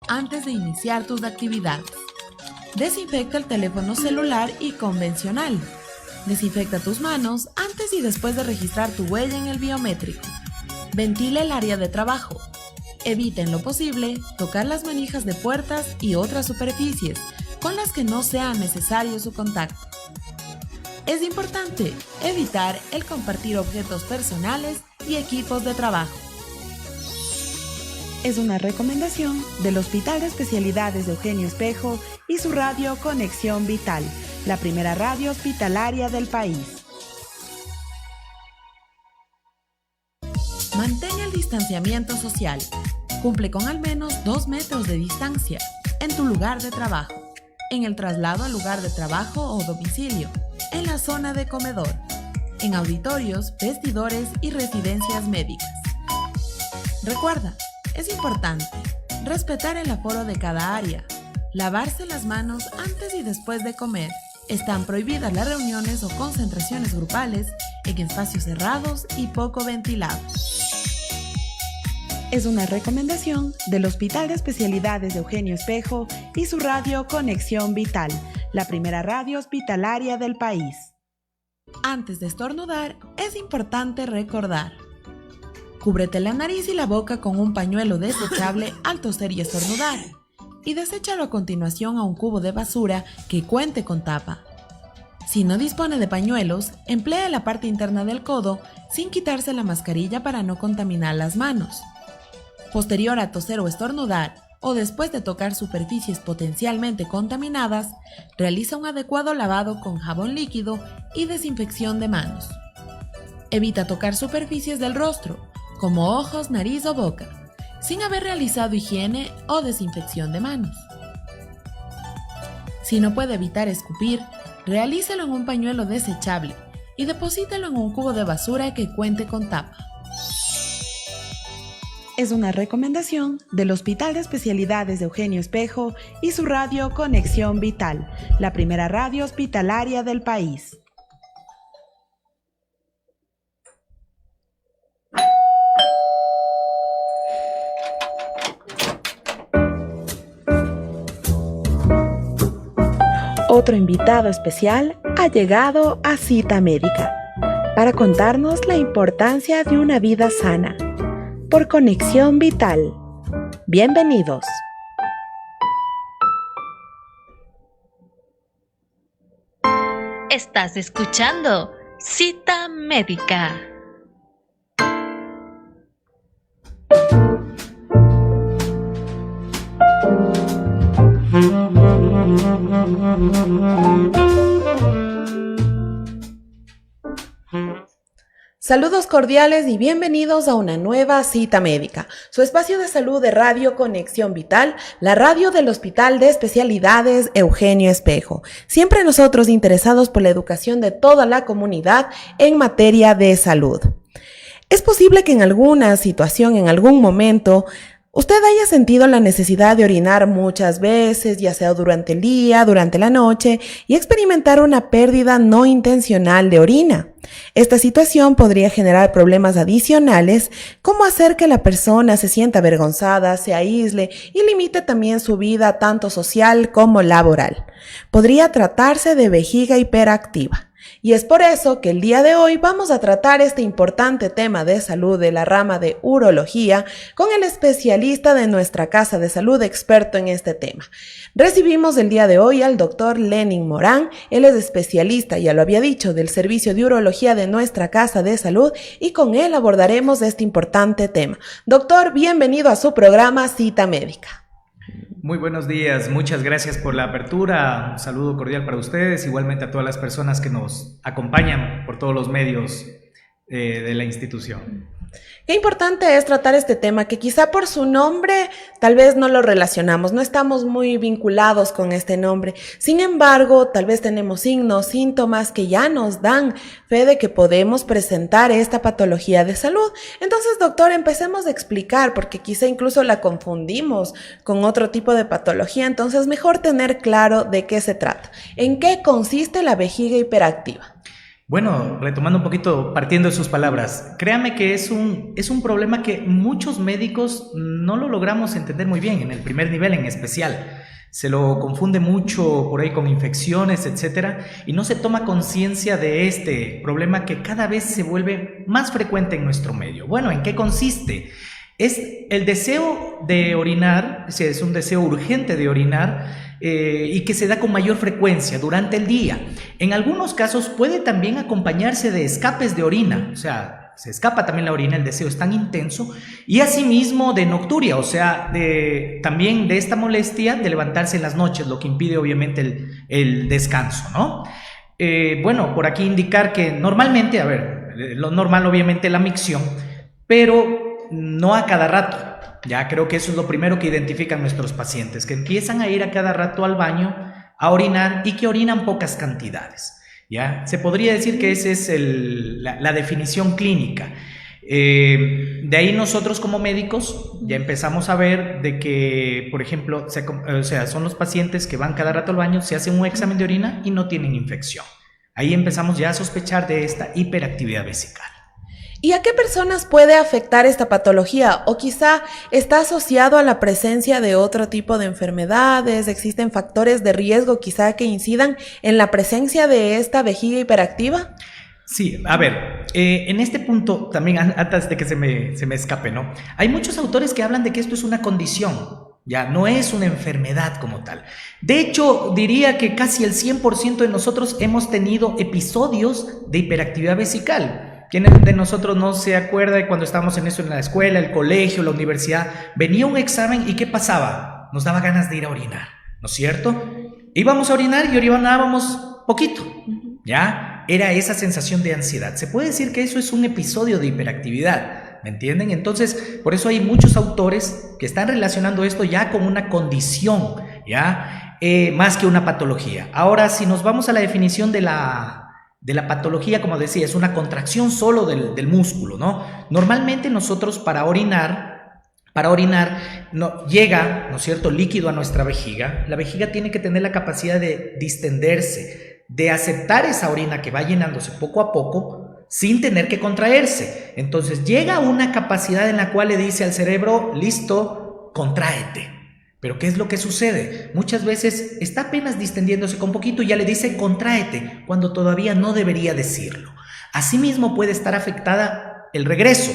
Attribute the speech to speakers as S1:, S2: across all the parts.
S1: antes de iniciar tus actividades. Desinfecta el teléfono celular y convencional. Desinfecta tus manos antes y después de registrar tu huella en el biométrico. Ventila el área de trabajo. Evita en lo posible tocar las manijas de puertas y otras superficies con las que no sea necesario su contacto. Es importante evitar el compartir objetos personales y equipos de trabajo.
S2: Es una recomendación del Hospital de Especialidades de Eugenio Espejo y su radio Conexión Vital, la primera radio hospitalaria del país.
S1: Mantén el distanciamiento social. Cumple con al menos 2 metros de distancia en tu lugar de trabajo, en el traslado al lugar de trabajo o domicilio, en la zona de comedor, en auditorios, vestidores y residencias médicas. Recuerda, es importante respetar el aforo de cada área, lavarse las manos antes y después de comer. Están prohibidas las reuniones o concentraciones grupales en espacios cerrados y poco ventilados.
S2: Es una recomendación del Hospital de Especialidades de Eugenio Espejo y su radio Conexión Vital, la primera radio hospitalaria del país.
S1: Antes de estornudar, es importante recordar: cúbrete la nariz y la boca con un pañuelo desechable al toser y estornudar, y deséchalo a continuación a un cubo de basura que cuente con tapa. Si no dispone de pañuelos, emplee la parte interna del codo sin quitarse la mascarilla para no contaminar las manos. Posterior a toser o estornudar, o después de tocar superficies potencialmente contaminadas, realiza un adecuado lavado con jabón líquido y desinfección de manos. Evita tocar superficies del rostro, como ojos, nariz o boca, sin haber realizado higiene o desinfección de manos. Si no puede evitar escupir, realícelo en un pañuelo desechable y deposítelo en un cubo de basura que cuente con tapa.
S2: Es una recomendación del Hospital de Especialidades de Eugenio Espejo y su radio Conexión Vital, la primera radio hospitalaria del país. Otro invitado especial ha llegado a Cita Médica para contarnos la importancia de una vida sana. Por Conexión Vital. Bienvenidos.
S3: Estás escuchando Cita Médica.
S1: Saludos cordiales y bienvenidos a una nueva Cita Médica, su espacio de salud de Radio Conexión Vital, la radio del Hospital de Especialidades Eugenio Espejo. Siempre nosotros interesados por la educación de toda la comunidad en materia de salud. Es posible que en alguna situación, en algún momento, usted haya sentido la necesidad de orinar muchas veces, ya sea durante el día, durante la noche, y experimentar una pérdida no intencional de orina. Esta situación podría generar problemas adicionales, como hacer que la persona se sienta avergonzada, se aísle y limite también su vida tanto social como laboral. Podría tratarse de vejiga hiperactiva. Y es por eso que el día de hoy vamos a tratar este importante tema de salud de la rama de urología con el especialista de nuestra casa de salud experto en este tema. Recibimos el día de hoy al doctor Lenin Morán. Él es especialista, ya lo había dicho, del servicio de urología de nuestra casa de salud y con él abordaremos este importante tema. Doctor, bienvenido a su programa Cita Médica.
S4: Muy buenos días, muchas gracias por la apertura, un saludo cordial para ustedes, igualmente a todas las personas que nos acompañan por todos los medios de la institución.
S1: Qué importante es tratar este tema que quizá por su nombre tal vez no lo relacionamos, no estamos muy vinculados con este nombre. Sin embargo, tal vez tenemos signos, síntomas que ya nos dan fe de que podemos presentar esta patología de salud. Entonces, doctor, empecemos a explicar porque quizá incluso la confundimos con otro tipo de patología. Entonces, mejor tener claro de qué se trata. ¿En qué consiste la vejiga hiperactiva?
S4: Bueno, retomando un poquito, partiendo de sus palabras, créame que es un problema que muchos médicos no lo logramos entender muy bien, en el primer nivel en especial. Se lo confunde mucho por ahí con infecciones, etcétera, y no se toma conciencia de este problema que cada vez se vuelve más frecuente en nuestro medio. Bueno, ¿en qué consiste? Es el deseo de orinar, es un deseo urgente de orinar, y que se da con mayor frecuencia durante el día. En algunos casos puede también acompañarse de escapes de orina, o sea, se escapa también la orina, el deseo es tan intenso, y asimismo de nocturia, o sea, también de esta molestia de levantarse en las noches, lo que impide obviamente el descanso, ¿no? Bueno, por aquí indicar que normalmente, a ver, lo normal obviamente la micción, pero no a cada rato. Ya creo que eso es lo primero que identifican nuestros pacientes, que empiezan a ir a cada rato al baño a orinar y que orinan pocas cantidades. ¿Ya? Se podría decir que esa es la definición clínica. De ahí nosotros como médicos ya empezamos a ver de que, por ejemplo, son los pacientes que van cada rato al baño, se hacen un examen de orina y no tienen infección. Ahí empezamos ya a sospechar de esta hiperactividad vesical.
S1: ¿Y a qué personas puede afectar esta patología? ¿O quizá está asociado a la presencia de otro tipo de enfermedades? ¿Existen factores de riesgo quizá que incidan en la presencia de esta vejiga hiperactiva?
S4: Sí, a ver, en este punto también, antes de que se me escape, ¿no? Hay muchos autores que hablan de que esto es una condición, ya no es una enfermedad como tal. De hecho, diría que casi el 100% de nosotros hemos tenido episodios de hiperactividad vesical. ¿Quién de nosotros no se acuerda de cuando estábamos en eso en la escuela, el colegio, la universidad? Venía un examen y ¿qué pasaba? Nos daba ganas de ir a orinar, ¿no es cierto? Íbamos a orinar y orinábamos poquito, ¿ya? Era esa sensación de ansiedad. Se puede decir que eso es un episodio de hiperactividad, ¿me entienden? Entonces, por eso hay muchos autores que están relacionando esto ya con una condición, ¿ya? Más que una patología. Ahora, si nos vamos a la definición de la patología, como decía, es una contracción solo del músculo, ¿no? Normalmente nosotros para orinar llega, ¿no es cierto?, líquido a nuestra vejiga. La vejiga tiene que tener la capacidad de distenderse, de aceptar esa orina que va llenándose poco a poco sin tener que contraerse. Entonces llega a una capacidad en la cual le dice al cerebro, listo, contráete. Pero ¿qué es lo que sucede? Muchas veces está apenas distendiéndose con poquito y ya le dice contráete, cuando todavía no debería decirlo. Asimismo puede estar afectada el regreso.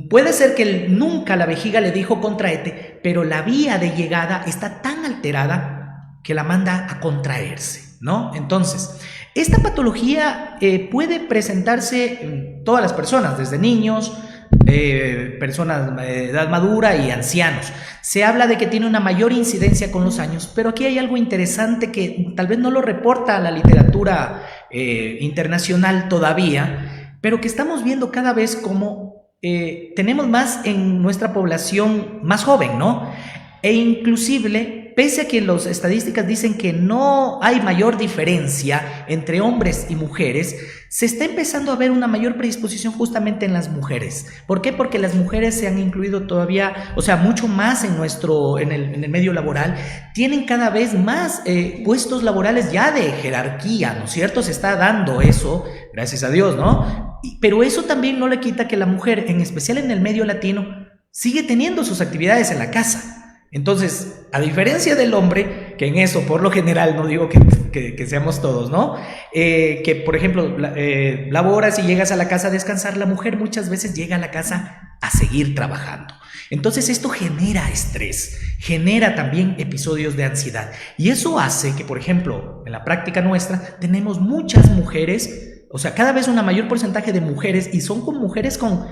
S4: Puede ser que nunca la vejiga le dijo contraete, pero la vía de llegada está tan alterada que la manda a contraerse, ¿no? Entonces, esta patología puede presentarse en todas las personas, desde niños, personas de edad madura y ancianos. Se habla de que tiene una mayor incidencia con los años, pero aquí hay algo interesante que tal vez no lo reporta la literatura internacional todavía, pero que estamos viendo cada vez como tenemos más en nuestra población más joven, ¿no? E inclusive, pese a que las estadísticas dicen que no hay mayor diferencia entre hombres y mujeres, se está empezando a ver una mayor predisposición justamente en las mujeres. ¿Por qué? Porque las mujeres se han incluido todavía, o sea, mucho más en el medio laboral, tienen cada vez más puestos laborales ya de jerarquía, ¿no es cierto? Se está dando eso, gracias a Dios, ¿no? Pero eso también no le quita que la mujer, en especial en el medio latino, sigue teniendo sus actividades en la casa. Entonces, a diferencia del hombre, que en eso por lo general, no digo que seamos todos, ¿no? Que por ejemplo, laboras y llegas a la casa a descansar, la mujer muchas veces llega a la casa a seguir trabajando. Entonces esto genera estrés, genera también episodios de ansiedad. Y eso hace que, por ejemplo, en la práctica nuestra, tenemos muchas mujeres, o sea, cada vez un mayor porcentaje de mujeres, y son con mujeres con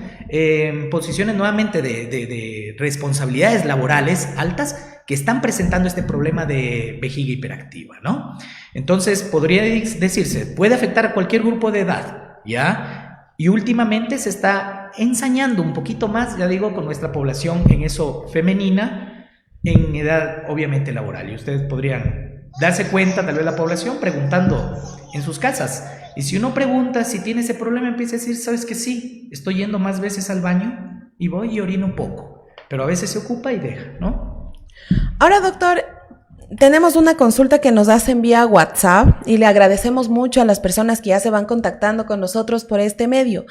S4: posiciones nuevamente de responsabilidades laborales altas, que están presentando este problema de vejiga hiperactiva, ¿no? Entonces, podría decirse, puede afectar a cualquier grupo de edad, ¿ya? Y últimamente se está ensañando un poquito más, ya digo, con nuestra población en eso femenina, en edad obviamente laboral. Y ustedes podrían darse cuenta, tal vez la población, preguntando en sus casas. Y si uno pregunta si tiene ese problema, empieza a decir, ¿sabes que sí? Estoy yendo más veces al baño y voy y orino un poco, pero a veces se ocupa y deja, ¿no?
S1: Ahora, doctor, tenemos una consulta que nos hacen vía WhatsApp y le agradecemos mucho a las personas que ya se van contactando con nosotros por este medio.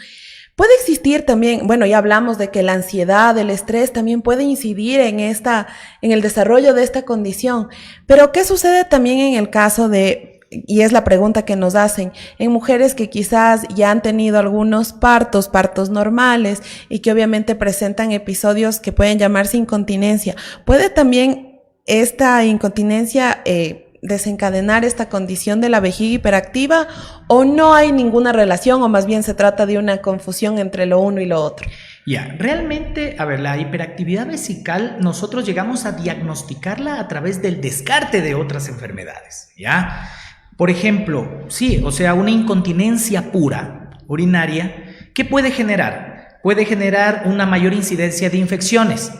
S1: Puede existir también, bueno, ya hablamos de que la ansiedad, el estrés también puede incidir en el desarrollo de esta condición, pero ¿qué sucede también en el caso de, y es la pregunta que nos hacen, en mujeres que quizás ya han tenido algunos partos normales y que obviamente presentan episodios que pueden llamarse incontinencia? ¿Puede también esta incontinencia desencadenar esta condición de la vejiga hiperactiva, o no hay ninguna relación, o más bien se trata de una confusión entre lo uno y lo otro?
S4: Ya, realmente, a ver, la hiperactividad vesical nosotros llegamos a diagnosticarla a través del descarte de otras enfermedades, ¿ya? Por ejemplo, sí, o sea, una incontinencia pura, urinaria, ¿qué puede generar? Puede generar una mayor incidencia de infecciones,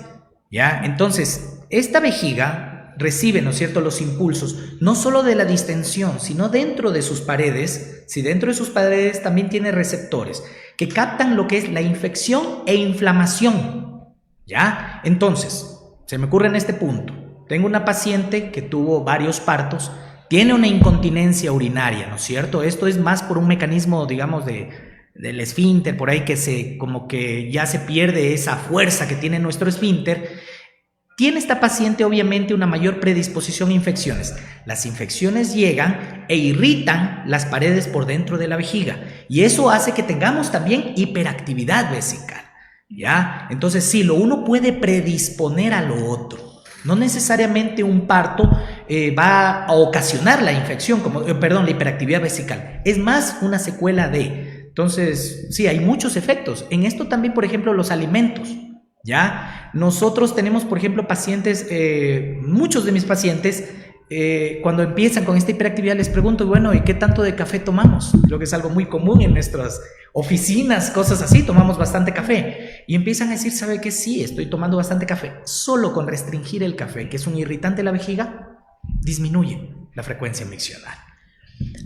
S4: ¿ya? Entonces, esta vejiga recibe, ¿no es cierto?, los impulsos, no solo de la distensión, sino dentro de sus paredes. Si dentro de sus paredes también tiene receptores que captan lo que es la infección e inflamación, ¿ya? Entonces, se me ocurre en este punto, tengo una paciente que tuvo varios partos, tiene una incontinencia urinaria, ¿no es cierto? Esto es más por un mecanismo, digamos, del esfínter, por ahí que como que ya se pierde esa fuerza que tiene nuestro esfínter. Tiene esta paciente obviamente una mayor predisposición a infecciones. Las infecciones llegan e irritan las paredes por dentro de la vejiga, y eso hace que tengamos también hiperactividad vesical, ¿ya? Entonces sí, lo uno puede predisponer a lo otro. No necesariamente un parto va a ocasionar la infección, la hiperactividad vesical. Es más una secuela de. Entonces, sí, hay muchos efectos. En esto también, por ejemplo, los alimentos. ¿Ya? Nosotros tenemos, por ejemplo, pacientes, muchos de mis pacientes, cuando empiezan con esta hiperactividad les pregunto, bueno, ¿y qué tanto de café tomamos? Creo que es algo muy común en nuestras oficinas, cosas así, tomamos bastante café. Y empiezan a decir, ¿sabe qué? Sí, estoy tomando bastante café. Solo con restringir el café, que es un irritante de la vejiga, disminuye la frecuencia miccional.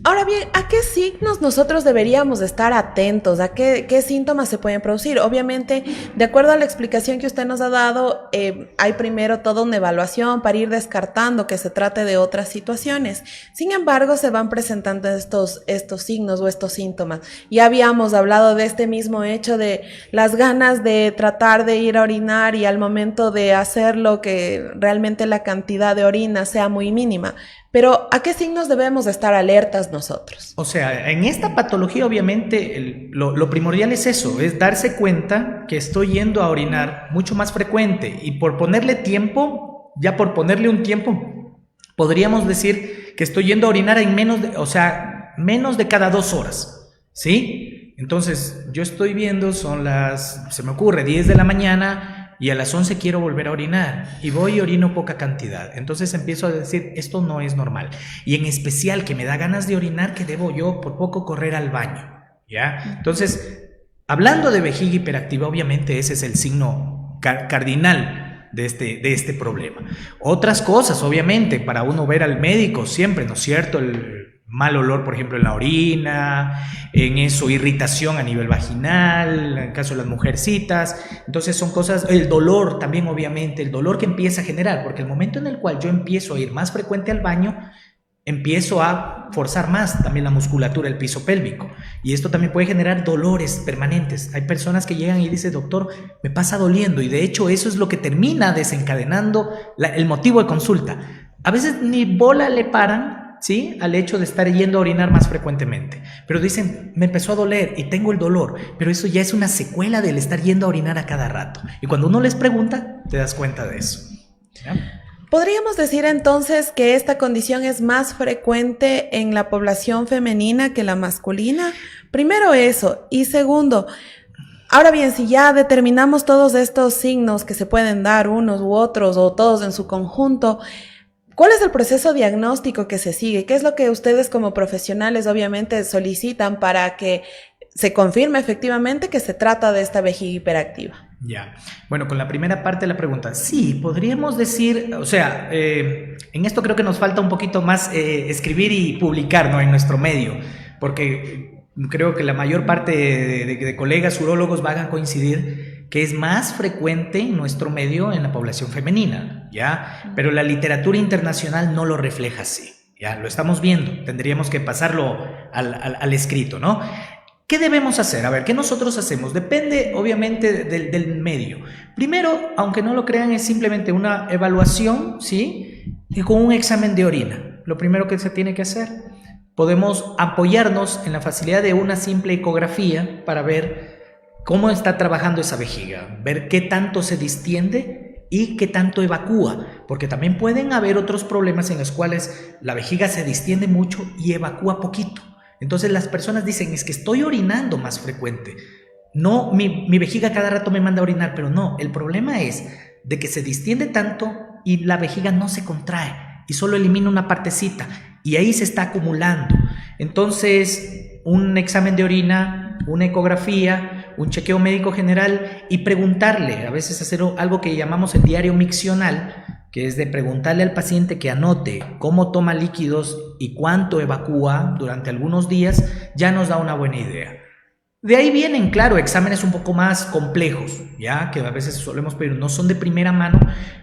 S1: Ahora bien, ¿a qué signos nosotros deberíamos estar atentos? ¿A qué síntomas se pueden producir? Obviamente, de acuerdo a la explicación que usted nos ha dado, hay primero toda una evaluación para ir descartando que se trate de otras situaciones. Sin embargo, se van presentando estos signos o estos síntomas. Ya habíamos hablado de este mismo hecho de las ganas de tratar de ir a orinar y al momento de hacerlo que realmente la cantidad de orina sea muy mínima. Pero, ¿a qué signos debemos estar alertas nosotros?
S4: O sea, en esta patología obviamente lo primordial es eso, es darse cuenta que estoy yendo a orinar mucho más frecuente, y por ponerle tiempo, ya por ponerle un tiempo, podríamos decir que estoy yendo a orinar en menos de cada 2 horas, ¿sí? Entonces, yo estoy viendo, se me ocurre, 10 de la mañana, y a las 11 quiero volver a orinar, y voy y orino poca cantidad. Entonces empiezo a decir, esto no es normal, y en especial que me da ganas de orinar, que debo yo por poco correr al baño, ¿ya? Entonces, hablando de vejiga hiperactiva, obviamente ese es el signo cardinal de este problema. Otras cosas, obviamente, para uno ver al médico siempre, ¿no es cierto? El mal olor, por ejemplo, en la orina, en eso, irritación a nivel vaginal, en el caso de las mujercitas. Entonces son cosas, el dolor también, obviamente, el dolor que empieza a generar, porque el momento en el cual yo empiezo a ir más frecuente al baño, empiezo a forzar más también la musculatura, el piso pélvico, y esto también puede generar dolores permanentes. Hay personas que llegan y dicen, doctor, me pasa doliendo, y de hecho eso es lo que termina desencadenando el motivo de consulta. A veces ni bola le paran, ¿sí?, al hecho de estar yendo a orinar más frecuentemente, pero dicen, me empezó a doler y tengo el dolor, pero eso ya es una secuela del estar yendo a orinar a cada rato, y cuando uno les pregunta, te das cuenta de eso, ¿ya?
S1: ¿Podríamos decir entonces que esta condición es más frecuente en la población femenina que la masculina? Primero eso, y segundo, ahora bien, si ya determinamos todos estos signos que se pueden dar unos u otros o todos en su conjunto, ¿cuál es el proceso diagnóstico que se sigue? ¿Qué es lo que ustedes como profesionales obviamente solicitan para que se confirme efectivamente que se trata de esta vejiga hiperactiva?
S4: Ya, bueno, con la primera parte de la pregunta, sí, podríamos decir, o sea, en esto creo que nos falta un poquito más escribir y publicar, ¿no?, en nuestro medio, porque creo que la mayor parte de colegas urólogos van a coincidir que es más frecuente en nuestro medio en la población femenina, ¿ya? Pero la literatura internacional no lo refleja así, ¿ya? Lo estamos viendo, tendríamos que pasarlo al escrito, ¿no? ¿Qué debemos hacer? A ver, ¿qué nosotros hacemos? Depende, obviamente, del medio. Primero, aunque no lo crean, es simplemente una evaluación, ¿sí? Y con un examen de orina. Lo primero que se tiene que hacer. Podemos apoyarnos en la facilidad de una simple ecografía para ver cómo está trabajando esa vejiga, ver qué tanto se distiende y qué tanto evacúa, porque también pueden haber otros problemas en los cuales la vejiga se distiende mucho y evacúa poquito. Entonces las personas dicen, es que estoy orinando más frecuente. No, mi vejiga cada rato me manda a orinar, pero no, el problema es de que se distiende tanto y la vejiga no se contrae y solo elimina una partecita y ahí se está acumulando. Entonces, un examen de orina, una ecografía, un chequeo médico general y preguntarle, a veces hacer algo que llamamos el diario miccional, que es de preguntarle al paciente que anote cómo toma líquidos y cuánto evacúa durante algunos días, ya nos da una buena idea. De ahí vienen, claro, exámenes un poco más complejos, ya que a veces solemos pedir, no son de primera mano,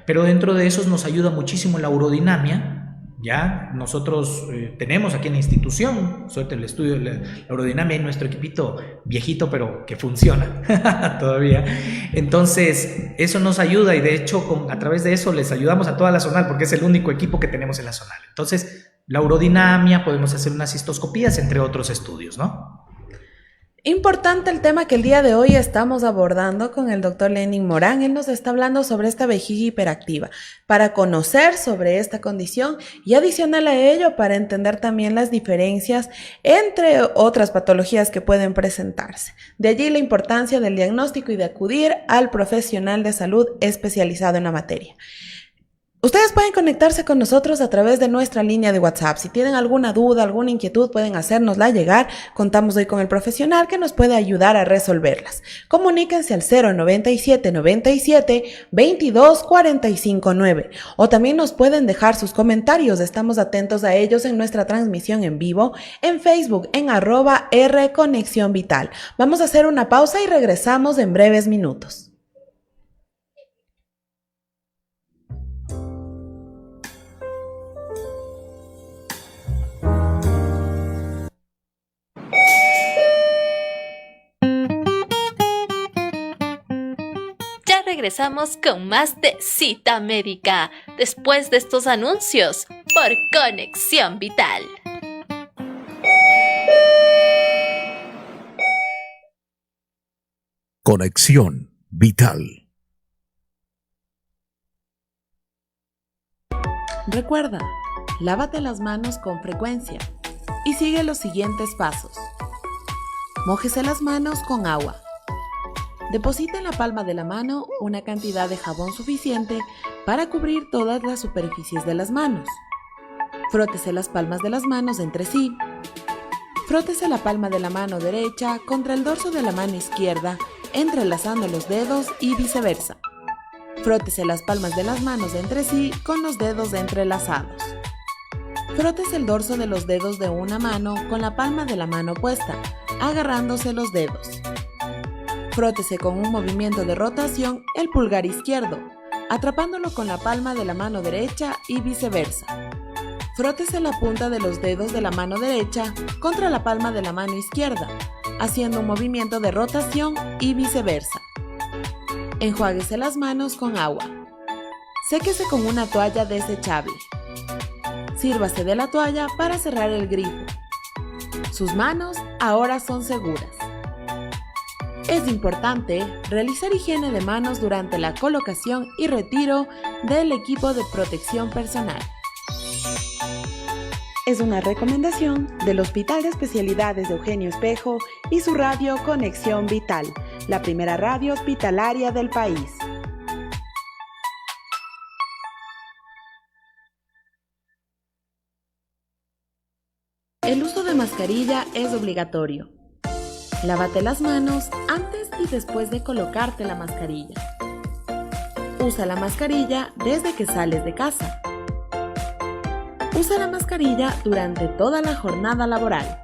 S4: pero dentro de esos nos ayuda muchísimo la urodinamia. Ya, nosotros tenemos aquí en la institución, suerte el estudio de la urodinamia en nuestro equipito viejito, pero que funciona todavía. Entonces, eso nos ayuda y de hecho a través de eso les ayudamos a toda la zonal porque es el único equipo que tenemos en la zonal. Entonces, la urodinamia, podemos hacer unas cistoscopías, entre otros estudios, ¿no?
S1: Importante el tema que el día de hoy estamos abordando con el doctor Lenin Morán. Él nos está hablando sobre esta vejiga hiperactiva, para conocer sobre esta condición y adicional a ello para entender también las diferencias entre otras patologías que pueden presentarse. De allí la importancia del diagnóstico y de acudir al profesional de salud especializado en la materia. Ustedes pueden conectarse con nosotros a través de nuestra línea de WhatsApp. Si tienen alguna duda, alguna inquietud, pueden hacérnosla llegar. Contamos hoy con el profesional que nos puede ayudar a resolverlas. Comuníquense al 097 97 22 45 9 o también nos pueden dejar sus comentarios. Estamos atentos a ellos en nuestra transmisión en vivo en Facebook en @rconexión-vital. Vamos a hacer una pausa y regresamos en breves minutos.
S3: Regresamos con más de Cita Médica después de estos anuncios por Conexión Vital.
S5: Conexión Vital.
S1: Recuerda, lávate las manos con frecuencia y sigue los siguientes pasos. Mójese las manos con agua. Deposita en la palma de la mano una cantidad de jabón suficiente para cubrir todas las superficies de las manos. Frótese las palmas de las manos entre sí. Frótese la palma de la mano derecha contra el dorso de la mano izquierda, entrelazando los dedos y viceversa. Frótese las palmas de las manos entre sí con los dedos entrelazados. Frótese el dorso de los dedos de una mano con la palma de la mano opuesta, agarrándose los dedos. Frótese con un movimiento de rotación el pulgar izquierdo, atrapándolo con la palma de la mano derecha y viceversa. Frótese la punta de los dedos de la mano derecha contra la palma de la mano izquierda, haciendo un movimiento de rotación y viceversa. Enjuáguese las manos con agua. Séquese con una toalla desechable. Sírvase de la toalla para cerrar el grifo. Sus manos ahora son seguras. Es importante realizar higiene de manos durante la colocación y retiro del equipo de protección personal.
S2: Es una recomendación del Hospital de Especialidades de Eugenio Espejo y su radio Conexión Vital, la primera radio hospitalaria del país.
S1: El uso de mascarilla es obligatorio. Lávate las manos antes y después de colocarte la mascarilla. Usa la mascarilla desde que sales de casa. Usa la mascarilla durante toda la jornada laboral.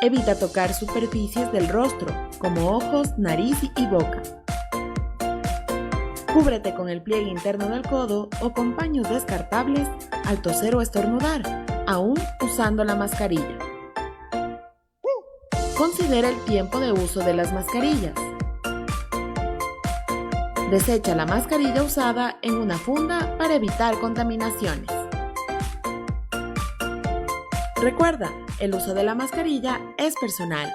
S1: Evita tocar superficies del rostro, como ojos, nariz y boca. Cúbrete con el pliegue interno del codo o con paños descartables al toser o estornudar, aún usando la mascarilla. Considera el tiempo de uso de las mascarillas. Desecha la mascarilla usada en una funda para evitar contaminaciones. Recuerda, el uso de la mascarilla es personal.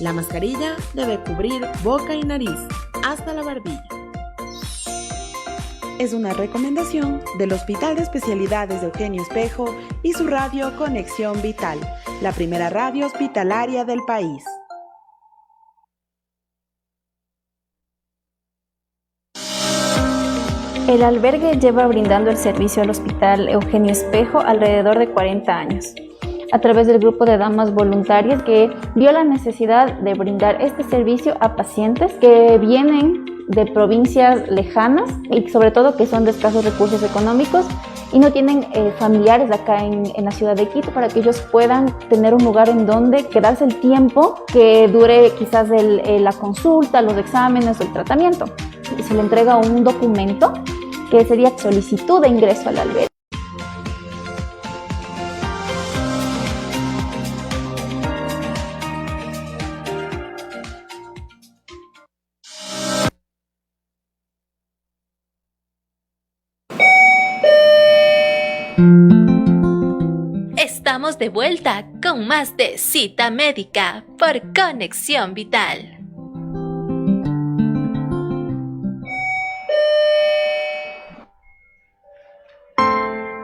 S1: La mascarilla debe cubrir boca y nariz hasta la barbilla.
S2: Es una recomendación del Hospital de Especialidades de Eugenio Espejo y su radio Conexión Vital, la primera radio hospitalaria del país.
S6: El albergue lleva brindando el servicio al Hospital Eugenio Espejo alrededor de 40 años, a través del grupo de damas voluntarias que vio la necesidad de brindar este servicio a pacientes que vienen de provincias lejanas y sobre todo que son de escasos recursos económicos y no tienen familiares acá en la ciudad de Quito para que ellos puedan tener un lugar en donde quedarse el tiempo que dure quizás la consulta, los exámenes o el tratamiento. Y se le entrega un documento que sería solicitud de ingreso al albergue.
S3: Estamos de vuelta con más de Cita Médica por Conexión Vital.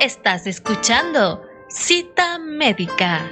S3: Estás escuchando Cita Médica.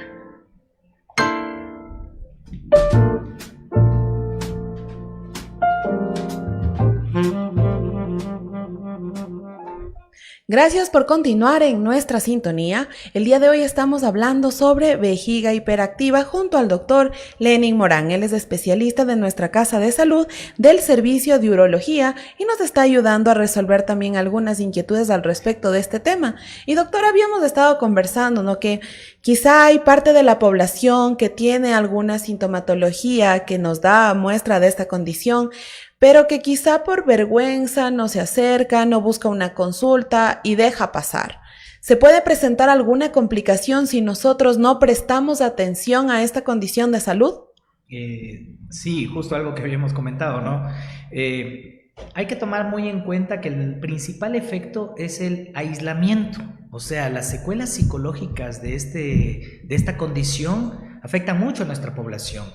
S1: Gracias por continuar en nuestra sintonía. El día de hoy estamos hablando sobre vejiga hiperactiva junto al doctor Lenin Morán. Él es especialista de nuestra casa de salud del servicio de urología y nos está ayudando a resolver también algunas inquietudes al respecto de este tema. Y doctor, habíamos estado conversando, ¿no?, que quizá hay parte de la población que tiene alguna sintomatología que nos da muestra de esta condición, pero que quizá por vergüenza no se acerca, no busca una consulta y deja pasar. ¿Se puede presentar alguna complicación si nosotros no prestamos atención a esta condición de salud?
S4: Sí, justo algo que habíamos comentado, ¿no? Hay que tomar muy en cuenta que el principal efecto es el aislamiento, o sea, las secuelas psicológicas de esta condición afectan mucho a nuestra población.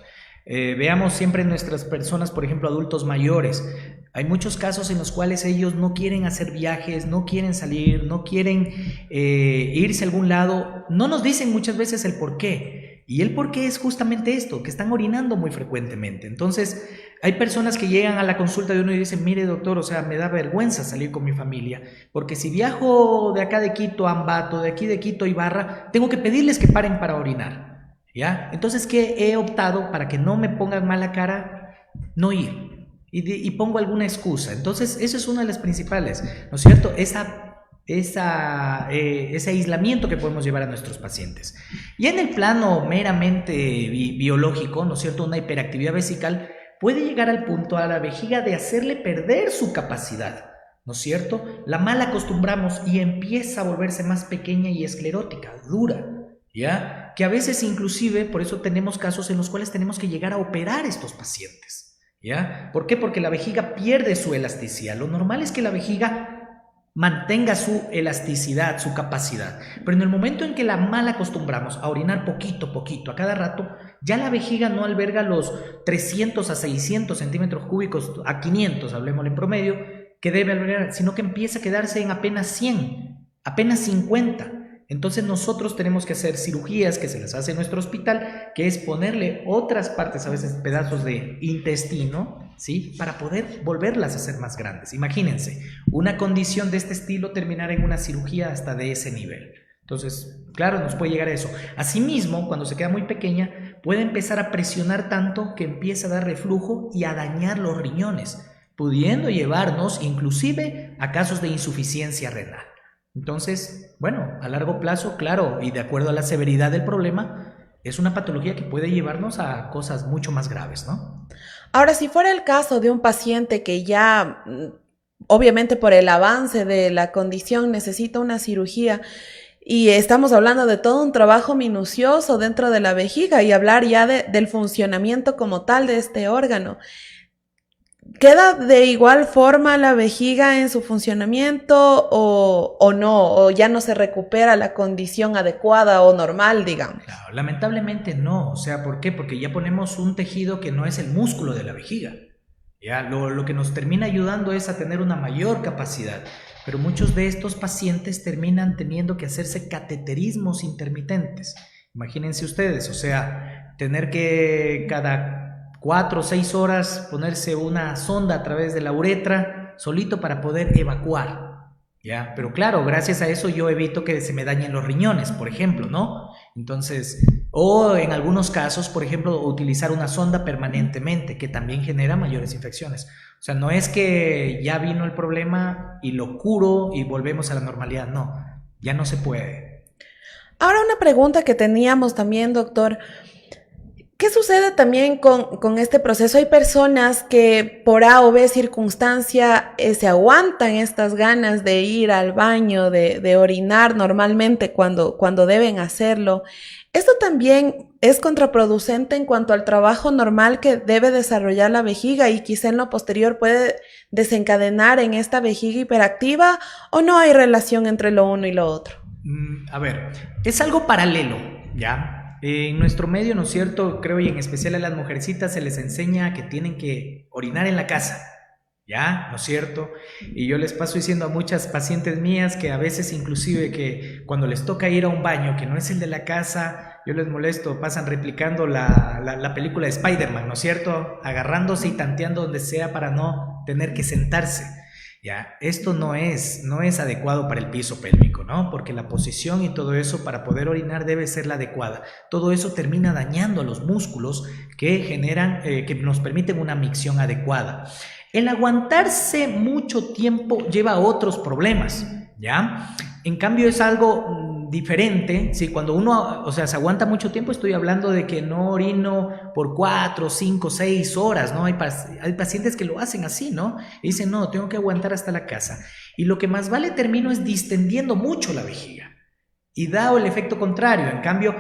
S4: Veamos siempre nuestras personas, por ejemplo, adultos mayores. Hay muchos casos en los cuales ellos no quieren hacer viajes, no quieren salir, no quieren irse a algún lado. No nos dicen muchas veces el por qué. Y el por qué es justamente esto, que están orinando muy frecuentemente. Entonces, hay personas que llegan a la consulta de uno y dicen, mire doctor, o sea, me da vergüenza salir con mi familia, porque si viajo de acá de Quito a Ambato, de aquí de Quito a Ibarra, tengo que pedirles que paren para orinar. ¿Ya? Entonces, ¿qué he optado para que no me pongan mala cara? No ir. Y pongo alguna excusa. Entonces, eso es una de las principales, ¿no es cierto? Ese aislamiento que podemos llevar a nuestros pacientes. Y en el plano meramente biológico, ¿no es cierto? Una hiperactividad vesical puede llegar al punto a la vejiga de hacerle perder su capacidad, ¿no es cierto? La mal acostumbramos y empieza a volverse más pequeña y esclerótica, dura. ¿Ya? Que a veces inclusive, por eso tenemos casos en los cuales tenemos que llegar a operar estos pacientes, ¿ya? ¿Por qué? Porque la vejiga pierde su elasticidad. Lo normal es que la vejiga mantenga su elasticidad, su capacidad, pero en el momento en que la mal acostumbramos a orinar poquito, a cada rato, ya la vejiga no alberga los 300 a 600 centímetros cúbicos, a 500, hablemos en promedio, que debe albergar, sino que empieza a quedarse en apenas 100, apenas 50. Entonces nosotros tenemos que hacer cirugías que se las hace en nuestro hospital, que es ponerle otras partes, a veces pedazos de intestino, ¿sí?, para poder volverlas a hacer más grandes. Imagínense, una condición de este estilo terminar en una cirugía hasta de ese nivel. Entonces, claro, nos puede llegar a eso. Asimismo, cuando se queda muy pequeña, puede empezar a presionar tanto que empieza a dar reflujo y a dañar los riñones, pudiendo llevarnos inclusive a casos de insuficiencia renal. Entonces, bueno, a largo plazo, claro, y de acuerdo a la severidad del problema, es una patología que puede llevarnos a cosas mucho más graves, ¿no?
S1: Ahora, si fuera el caso de un paciente que ya, obviamente por el avance de la condición, necesita una cirugía, y estamos hablando de todo un trabajo minucioso dentro de la vejiga y hablar ya del funcionamiento como tal de este órgano, ¿queda de igual forma la vejiga en su funcionamiento o no? ¿O ya no se recupera la condición adecuada o normal, digamos?
S4: Claro, lamentablemente no. O sea, ¿por qué? Porque ya ponemos un tejido que no es el músculo de la vejiga. Ya, lo que nos termina ayudando es a tener una mayor capacidad. Pero muchos de estos pacientes terminan teniendo que hacerse cateterismos intermitentes. Imagínense ustedes, o sea, tener que cada 4 o 6 horas ponerse una sonda a través de la uretra solito para poder evacuar, ¿ya? Pero claro, gracias a eso yo evito que se me dañen los riñones, por ejemplo, ¿no? Entonces, o en algunos casos, por ejemplo, utilizar una sonda permanentemente, que también genera mayores infecciones. O sea, no es que ya vino el problema y lo curo y volvemos a la normalidad, no, ya no se puede.
S1: Ahora una pregunta que teníamos también, doctor. ¿Qué sucede también con este proceso? Hay personas que por A o B circunstancia se aguantan estas ganas de ir al baño, de orinar normalmente cuando deben hacerlo. Esto también es contraproducente en cuanto al trabajo normal que debe desarrollar la vejiga y quizá en lo posterior puede desencadenar en esta vejiga hiperactiva, ¿o no hay relación entre lo uno y lo otro?
S4: A ver, es algo paralelo, ¿ya? En nuestro medio, ¿no es cierto? Creo, y en especial a las mujercitas se les enseña que tienen que orinar en la casa, ¿ya? ¿No es cierto? Y yo les paso diciendo a muchas pacientes mías que a veces inclusive que cuando les toca ir a un baño que no es el de la casa, yo les molesto, pasan replicando la película de Spider-Man, ¿no es cierto? Agarrándose y tanteando donde sea para no tener que sentarse. Ya, esto no es adecuado para el piso pélvico, ¿no? Porque la posición y todo eso para poder orinar debe ser la adecuada. Todo eso termina dañando a los músculos que generan, que nos permiten una micción adecuada. El aguantarse mucho tiempo lleva a otros problemas, ¿ya? En cambio es algo diferente, ¿sí? Cuando uno, o sea, se aguanta mucho tiempo, estoy hablando de que no orino por 4, 5, 6 horas, ¿no? Hay pacientes que lo hacen así, ¿no? Y dicen, no, tengo que aguantar hasta la casa. Y lo que más vale termino es distendiendo mucho la vejiga. Y da el efecto contrario, en cambio,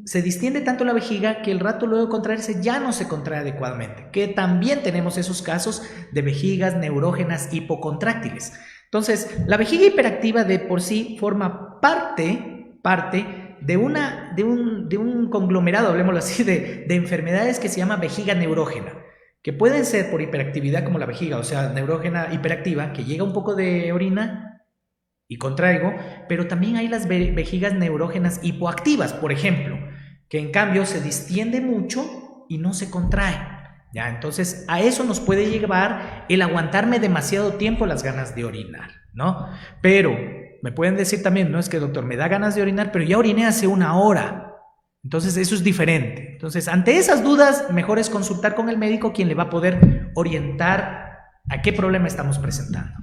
S4: se distiende tanto la vejiga que el rato luego de contraerse ya no se contrae adecuadamente, que también tenemos esos casos de vejigas neurógenas hipocontráctiles. Entonces, la vejiga hiperactiva de por sí forma parte de un conglomerado, hablemoslo así, de enfermedades que se llama vejiga neurógena, que pueden ser por hiperactividad como la vejiga, o sea, neurógena hiperactiva, que llega un poco de orina y contraigo, pero también hay las vejigas neurógenas hipoactivas, por ejemplo, que en cambio se distiende mucho y no se contrae. Ya, entonces a eso nos puede llevar el aguantarme demasiado tiempo las ganas de orinar, ¿no? Pero me pueden decir también, no es que doctor, me da ganas de orinar, pero ya oriné hace 1 hora. Entonces eso es diferente. Entonces ante esas dudas, mejor es consultar con el médico, quien le va a poder orientar a qué problema estamos presentando.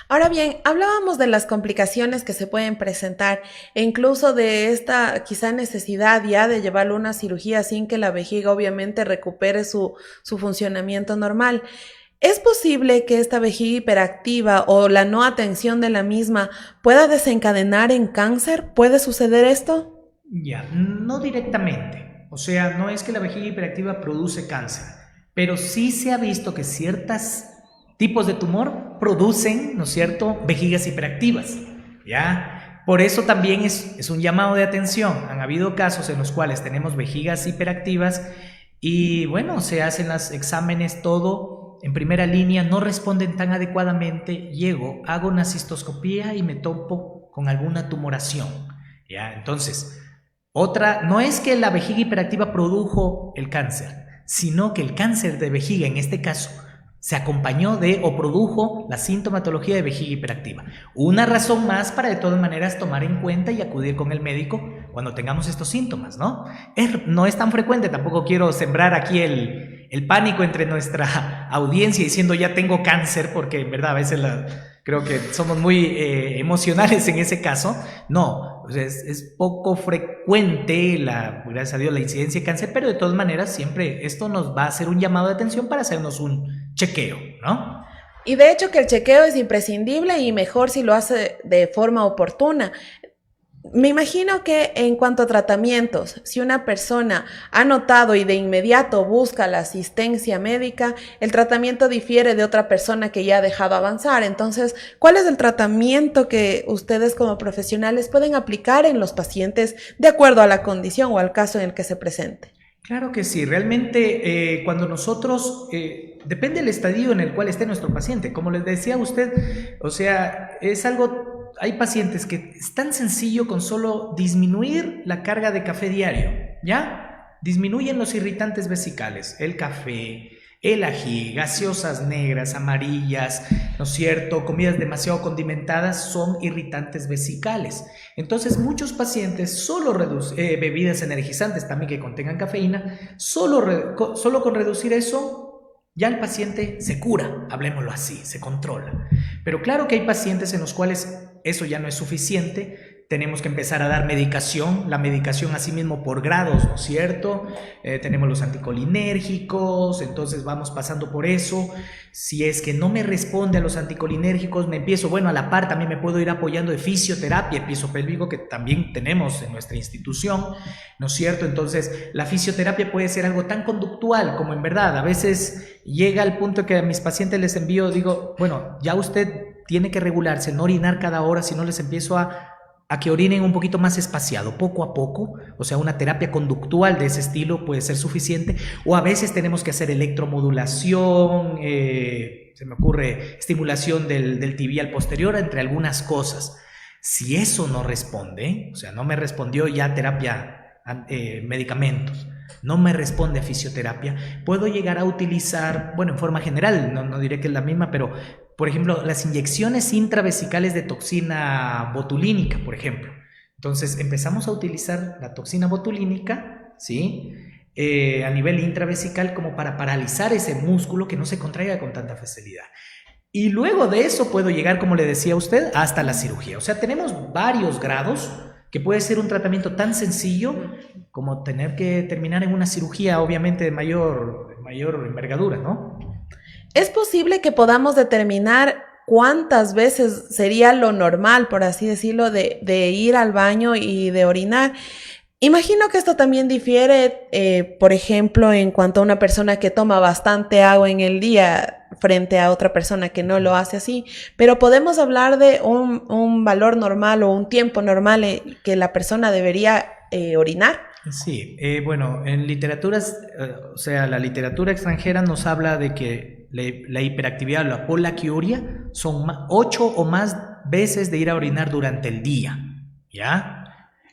S1: Ahora bien, hablábamos de las complicaciones que se pueden presentar e incluso de esta quizá necesidad ya de llevarlo a una cirugía sin que la vejiga obviamente recupere su funcionamiento normal. ¿Es posible que esta vejiga hiperactiva o la no atención de la misma pueda desencadenar en cáncer? ¿Puede suceder esto?
S4: Ya, no directamente. O sea, no es que la vejiga hiperactiva produce cáncer, pero sí se ha visto que ciertos tipos de tumor producen, ¿no es cierto?, vejigas hiperactivas, ¿ya? Por eso también es un llamado de atención. Han habido casos en los cuales tenemos vejigas hiperactivas y, bueno, se hacen los exámenes, todo en primera línea, no responden tan adecuadamente, llego, hago una cistoscopía y me topo con alguna tumoración, ¿ya? Entonces, no es que la vejiga hiperactiva produjo el cáncer, sino que el cáncer de vejiga, en este caso, se acompañó de o produjo la sintomatología de vejiga hiperactiva. Una razón más para de todas maneras tomar en cuenta y acudir con el médico cuando tengamos estos síntomas, ¿no? No es tan frecuente, tampoco quiero sembrar aquí el pánico entre nuestra audiencia diciendo ya tengo cáncer, porque en verdad a veces creo que somos muy emocionales en ese caso. No, o sea, es poco frecuente, gracias a Dios, la incidencia de cáncer, pero de todas maneras siempre esto nos va a hacer un llamado de atención para hacernos un chequeo, ¿no?
S1: Y de hecho que el chequeo es imprescindible y mejor si lo hace de forma oportuna. Me imagino que en cuanto a tratamientos, si una persona ha notado y de inmediato busca la asistencia médica, el tratamiento difiere de otra persona que ya ha dejado avanzar. Entonces, ¿cuál es el tratamiento que ustedes como profesionales pueden aplicar en los pacientes de acuerdo a la condición o al caso en el que se presente?
S4: Claro que sí, realmente cuando nosotros, depende del estadio en el cual esté nuestro paciente, como les decía a usted, o sea, es algo, hay pacientes que es tan sencillo con solo disminuir la carga de café diario, ¿ya? Disminuyen los irritantes vesicales, el café, el ají, gaseosas negras, amarillas, ¿no es cierto? Comidas demasiado condimentadas son irritantes vesicales. Entonces, muchos pacientes solo bebidas energizantes también que contengan cafeína, solo con reducir eso, ya el paciente se cura, hablemoslo así, se controla. Pero claro que hay pacientes en los cuales eso ya no es suficiente. Tenemos que empezar a dar medicación, la medicación así mismo por grados, ¿no es cierto? Tenemos los anticolinérgicos, entonces vamos pasando por eso. Si es que no me responde a los anticolinérgicos, a la par también me puedo ir apoyando de fisioterapia, piso pélvico, que también tenemos en nuestra institución, ¿no es cierto? Entonces, la fisioterapia puede ser algo tan conductual como en verdad. A veces llega al punto que a mis pacientes les envío, digo, ya usted tiene que regularse, no orinar cada hora, si no les empiezo a que orinen un poquito más espaciado, poco a poco. O sea, una terapia conductual de ese estilo puede ser suficiente, o a veces tenemos que hacer electromodulación, se me ocurre estimulación del tibial posterior, entre algunas cosas. Si eso no responde, o sea, no me respondió ya terapia, medicamentos, no me responde a fisioterapia, puedo llegar a utilizar, en forma general, no diré que es la misma, pero por ejemplo, las inyecciones intravesicales de toxina botulínica, por ejemplo. Entonces, empezamos a utilizar la toxina botulínica, ¿sí? A nivel intravesical, como para paralizar ese músculo que no se contraiga con tanta facilidad. Y luego de eso puedo llegar, como le decía a usted, hasta la cirugía. O sea, tenemos varios grados, que puede ser un tratamiento tan sencillo como tener que terminar en una cirugía, obviamente de mayor envergadura, ¿no?
S1: ¿Es posible que podamos determinar cuántas veces sería lo normal, por así decirlo, de ir al baño y de orinar? Imagino que esto también difiere, por ejemplo, en cuanto a una persona que toma bastante agua en el día frente a otra persona que no lo hace así, pero podemos hablar de un valor normal o un tiempo normal que la persona debería orinar.
S4: Sí, en literaturas, la literatura extranjera nos habla de que la hiperactividad o la polaquiuria son 8 o más veces de ir a orinar durante el día, ¿ya?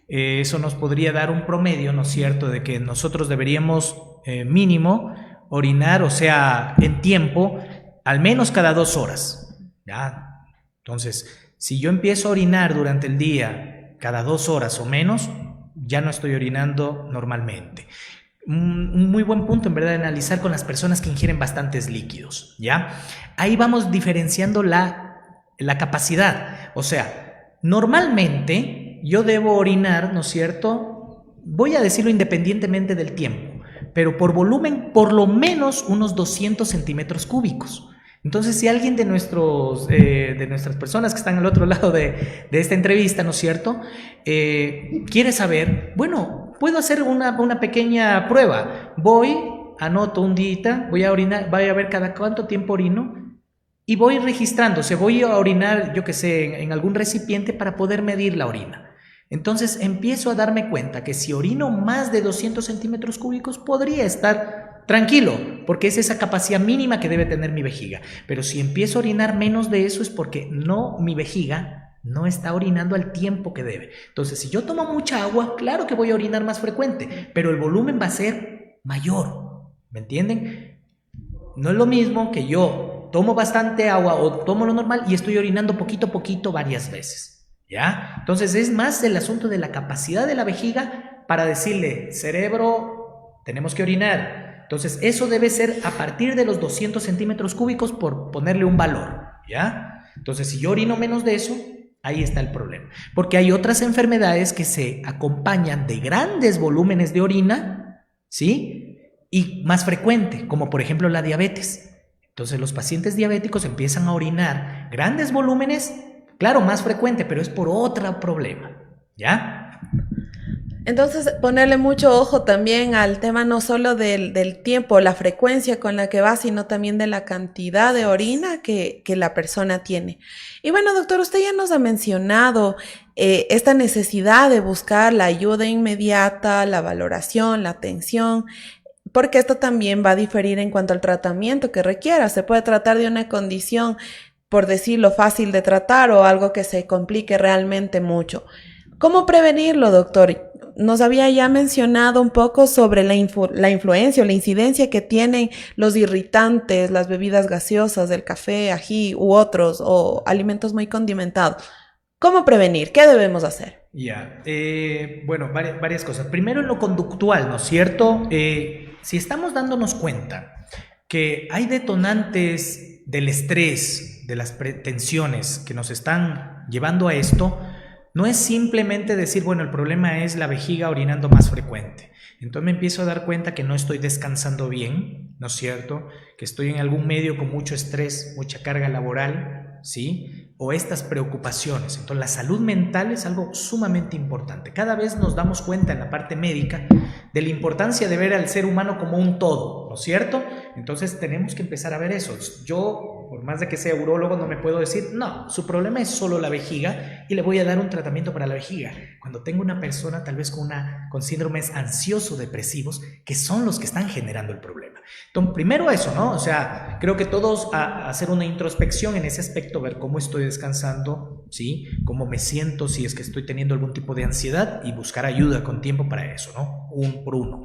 S4: Eso nos podría dar un promedio, ¿no es cierto?, de que nosotros deberíamos mínimo orinar, o sea, en tiempo, al menos cada 2 horas, ¿ya? Entonces, si yo empiezo a orinar durante el día cada 2 horas o menos, ya no estoy orinando normalmente. Un muy buen punto, en verdad, de analizar con las personas que ingieren bastantes líquidos, ¿ya? Ahí vamos diferenciando la capacidad. O sea, normalmente yo debo orinar, ¿no es cierto? Voy a decirlo independientemente del tiempo, pero por volumen, por lo menos unos 200 centímetros cúbicos. Entonces, si alguien de nuestras personas que están al otro lado de esta entrevista, ¿no es cierto?, quiere saber, puedo hacer una pequeña prueba. Anoto un día, voy a orinar, voy a ver cada cuánto tiempo orino y voy registrando. O sea, voy a orinar, yo que sé, en algún recipiente para poder medir la orina. Entonces, empiezo a darme cuenta que si orino más de 200 centímetros cúbicos, podría estar tranquilo, porque es esa capacidad mínima que debe tener mi vejiga. Pero si empiezo a orinar menos de eso es porque mi vejiga no está orinando al tiempo que debe. Entonces, si yo tomo mucha agua, claro que voy a orinar más frecuente, pero el volumen va a ser mayor. ¿Me entienden? No es lo mismo que yo tomo bastante agua o tomo lo normal y estoy orinando poquito a poquito varias veces, ¿ya? Entonces, es más el asunto de la capacidad de la vejiga para decirle, cerebro, tenemos que orinar. Entonces, eso debe ser a partir de los 200 centímetros cúbicos por ponerle un valor, ¿ya? Entonces, si yo orino menos de eso, Ahí está el problema. Porque hay otras enfermedades que se acompañan de grandes volúmenes de orina, ¿sí? Y más frecuente, como por ejemplo la diabetes. Entonces los pacientes diabéticos empiezan a orinar grandes volúmenes, claro, más frecuente, pero es por otro problema, ¿ya?
S1: Entonces, ponerle mucho ojo también al tema no solo del tiempo, la frecuencia con la que va, sino también de la cantidad de orina que la persona tiene. Y bueno, doctor, usted ya nos ha mencionado esta necesidad de buscar la ayuda inmediata, la valoración, la atención, porque esto también va a diferir en cuanto al tratamiento que requiera. Se puede tratar de una condición, por decirlo, fácil de tratar o algo que se complique realmente mucho. ¿Cómo prevenirlo, doctor? Nos había ya mencionado un poco sobre la influencia o la incidencia que tienen los irritantes, las bebidas gaseosas, el café, ají u otros, o alimentos muy condimentados. ¿Cómo prevenir? ¿Qué debemos hacer?
S4: Ya, bueno, varias cosas. Primero en lo conductual, ¿no es cierto? Si estamos dándonos cuenta que hay detonantes del estrés, de las tensiones que nos están llevando a esto, no es simplemente decir, bueno, el problema es la vejiga orinando más frecuente. Entonces me empiezo a dar cuenta que no estoy descansando bien, ¿no es cierto? Que estoy en algún medio con mucho estrés, mucha carga laboral, ¿sí? O estas preocupaciones. Entonces la salud mental es algo sumamente importante. Cada vez nos damos cuenta en la parte médica de la importancia de ver al ser humano como un todo, ¿no es cierto? Entonces tenemos que empezar a ver eso. Yo, por más de que sea urólogo, no me puedo decir, no, su problema es solo la vejiga y le voy a dar un tratamiento para la vejiga. Cuando tengo una persona tal vez con síndromes ansioso-depresivos, que son los que están generando el problema. Entonces, primero eso, ¿no? O sea, creo que todos a hacer una introspección en ese aspecto, ver cómo estoy descansando, ¿sí? Cómo me siento, si es que estoy teniendo algún tipo de ansiedad y buscar ayuda con tiempo para eso, ¿no? Uno por uno.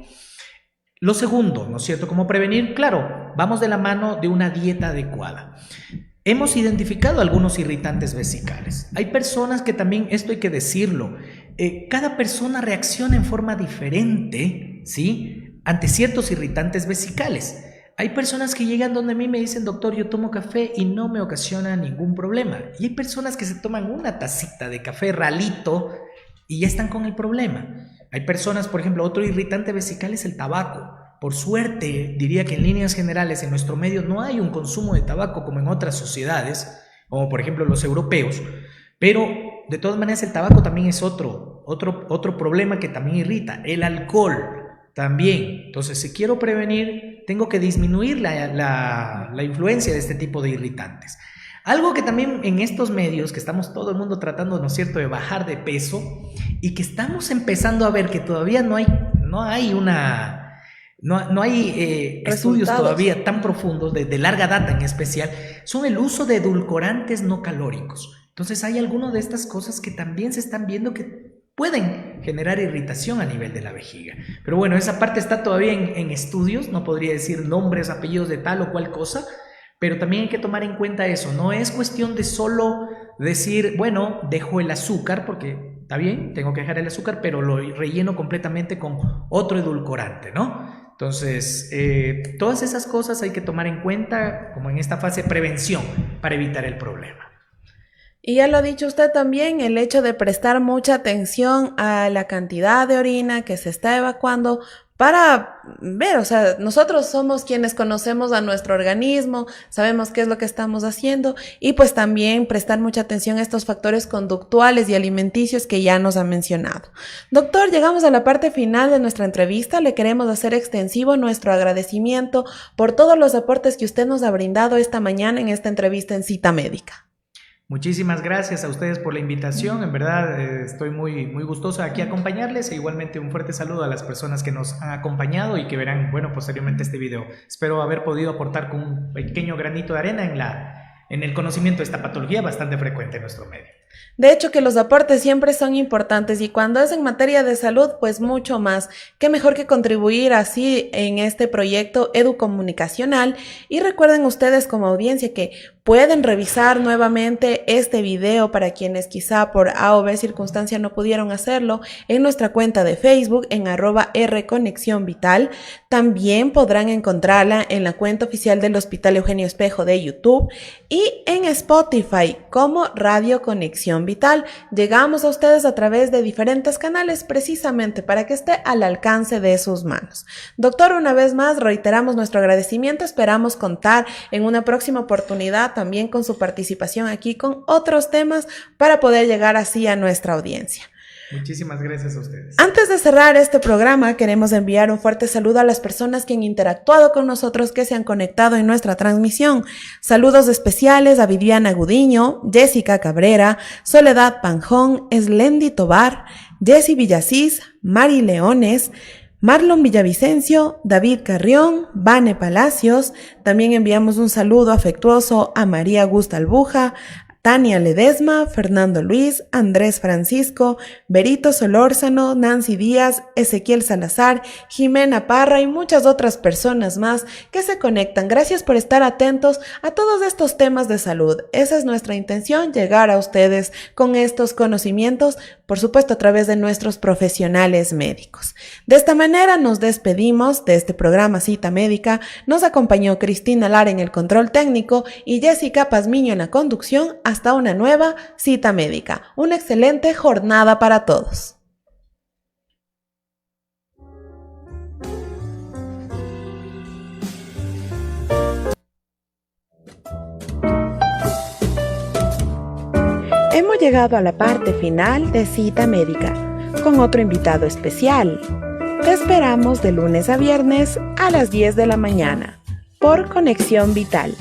S4: Lo segundo, ¿no es cierto? ¿Cómo prevenir? Claro, vamos de la mano de una dieta adecuada. Hemos identificado algunos irritantes vesicales. Hay personas que también, esto hay que decirlo, cada persona reacciona en forma diferente, ¿sí? Ante ciertos irritantes vesicales. Hay personas que llegan donde a mí me dicen, doctor, yo tomo café y no me ocasiona ningún problema. Y hay personas que se toman una tacita de café ralito y ya están con el problema. Hay personas, por ejemplo, otro irritante vesical es el tabaco. Por suerte, diría que en líneas generales en nuestro medio no hay un consumo de tabaco como en otras sociedades, como por ejemplo los europeos, pero de todas maneras el tabaco también es otro problema que también irrita. El alcohol también. Entonces, si quiero prevenir, tengo que disminuir la influencia de este tipo de irritantes. Algo que también en estos medios, que estamos todo el mundo tratando, ¿no es cierto?, de bajar de peso y que estamos empezando a ver que todavía no hay estudios todavía tan profundos, de larga data en especial, son el uso de edulcorantes no calóricos. Entonces hay algunas de estas cosas que también se están viendo que pueden generar irritación a nivel de la vejiga. Pero bueno, esa parte está todavía en estudios, no podría decir nombres, apellidos de tal o cual cosa, pero también hay que tomar en cuenta eso. No es cuestión de solo decir, bueno, dejo el azúcar, porque está bien, tengo que dejar el azúcar, pero lo relleno completamente con otro edulcorante, ¿no? Entonces, todas esas cosas hay que tomar en cuenta como en esta fase de prevención para evitar el problema.
S1: Y ya lo ha dicho usted también, el hecho de prestar mucha atención a la cantidad de orina que se está evacuando para ver, o sea, nosotros somos quienes conocemos a nuestro organismo, sabemos qué es lo que estamos haciendo y pues también prestar mucha atención a estos factores conductuales y alimenticios que ya nos ha mencionado. Doctor, llegamos a la parte final de nuestra entrevista. Le queremos hacer extensivo nuestro agradecimiento por todos los aportes que usted nos ha brindado esta mañana en esta entrevista en Cita Médica.
S4: Muchísimas gracias a ustedes por la invitación, en verdad estoy muy gustoso aquí acompañarles e igualmente un fuerte saludo a las personas que nos han acompañado y que verán, bueno, posteriormente este video. Espero haber podido aportar con un pequeño granito de arena en el conocimiento de esta patología bastante frecuente en nuestro medio.
S1: De hecho que los aportes siempre son importantes y cuando es en materia de salud, pues mucho más. Qué mejor que contribuir así en este proyecto educomunicacional y recuerden ustedes como audiencia que Pueden revisar nuevamente este video para quienes quizá por A o B circunstancia no pudieron hacerlo en nuestra cuenta de Facebook en @rconexionvital. También podrán encontrarla en la cuenta oficial del Hospital Eugenio Espejo de YouTube y en Spotify como Radio Conexión Vital. Llegamos a ustedes a través de diferentes canales precisamente para que esté al alcance de sus manos. Doctor, una vez más reiteramos nuestro agradecimiento. Esperamos contar en una próxima oportunidad también con su participación aquí con otros temas para poder llegar así a nuestra audiencia.
S4: Muchísimas gracias a ustedes.
S1: Antes de cerrar este programa, queremos enviar un fuerte saludo a las personas que han interactuado con nosotros, que se han conectado en nuestra transmisión. Saludos especiales a Viviana Gudiño, Jessica Cabrera, Soledad Panjón, Eslendi Tobar, Jessy Villasís, Mari Leones, Marlon Villavicencio, David Carrión, Vane Palacios. También enviamos un saludo afectuoso a María Augusta Albuja, Tania Ledesma, Fernando Luis, Andrés Francisco, Berito Solórzano, Nancy Díaz, Ezequiel Salazar, Jimena Parra y muchas otras personas más que se conectan. Gracias por estar atentos a todos estos temas de salud. Esa es nuestra intención, llegar a ustedes con estos conocimientos, por supuesto a través de nuestros profesionales médicos. De esta manera nos despedimos de este programa Cita Médica. Nos acompañó Cristina Lara en el control técnico y Jessica Pazmiño en la conducción. Hasta una nueva Cita Médica. Una excelente jornada para todos.
S2: Hemos llegado a la parte final de Cita Médica con otro invitado especial. Te esperamos de lunes a viernes a las 10 de la mañana por Conexión Vital.